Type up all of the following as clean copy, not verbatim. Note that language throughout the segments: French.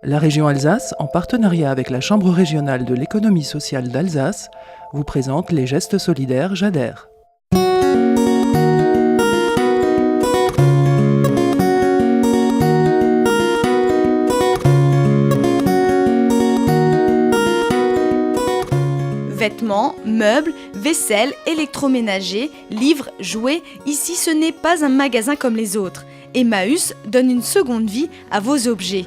La région Alsace, en partenariat avec la Chambre régionale de l'économie sociale d'Alsace, vous présente les gestes solidaires JADER. Vêtements, meubles, vaisselle, électroménager, livres, jouets, ici ce n'est pas un magasin comme les autres. Emmaüs donne une seconde vie à vos objets.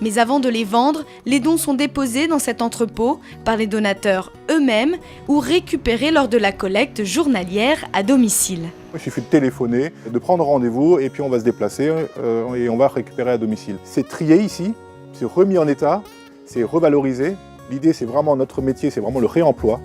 Mais avant de les vendre, les dons sont déposés dans cet entrepôt par les donateurs eux-mêmes ou récupérés lors de la collecte journalière à domicile. Il suffit de téléphoner, de prendre rendez-vous et puis on va se déplacer et on va récupérer à domicile. C'est trié ici, c'est remis en état, c'est revalorisé. L'idée, c'est vraiment notre métier, c'est vraiment le réemploi.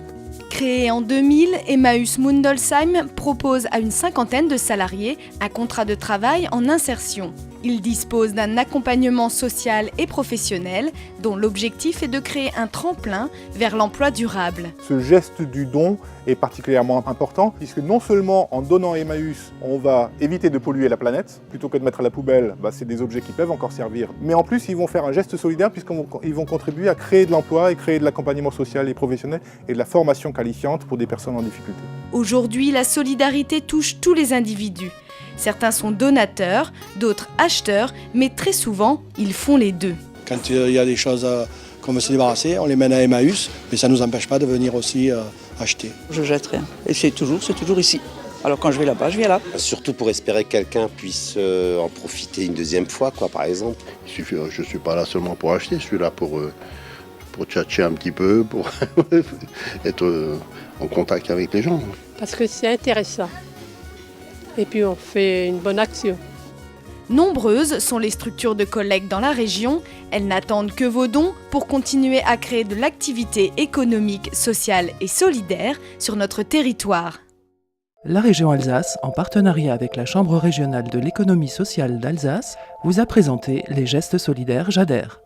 Créé en 2000, Emmaüs Mundolsheim propose à une cinquantaine de salariés un contrat de travail en insertion. Il dispose d'un accompagnement social et professionnel dont l'objectif est de créer un tremplin vers l'emploi durable. Ce geste du don est particulièrement important puisque non seulement en donnant à Emmaüs, on va éviter de polluer la planète, plutôt que de mettre à la poubelle, c'est des objets qui peuvent encore servir, mais en plus ils vont faire un geste solidaire puisqu'ils vont contribuer à créer de l'emploi et créer de l'accompagnement social et professionnel et de la formation qualifiante pour des personnes en difficulté. Aujourd'hui, la solidarité touche tous les individus. Certains sont donateurs, d'autres acheteurs, mais très souvent, ils font les deux. Quand il y a des choses qu'on veut se débarrasser, on les mène à Emmaüs, mais ça ne nous empêche pas de venir aussi acheter. Je jette rien. Et c'est toujours ici. Alors quand je vais là-bas, je viens là. Surtout pour espérer que quelqu'un puisse en profiter une deuxième fois, par exemple. Je ne suis pas là seulement pour acheter, je suis là pour tchatcher un petit peu, pour être en contact avec les gens. Parce que c'est intéressant. Et puis on fait une bonne action. Nombreuses sont les structures de collecte dans la région. Elles n'attendent que vos dons pour continuer à créer de l'activité économique, sociale et solidaire sur notre territoire. La région Alsace, en partenariat avec la Chambre régionale de l'économie sociale d'Alsace, vous a présenté les gestes solidaires JADER.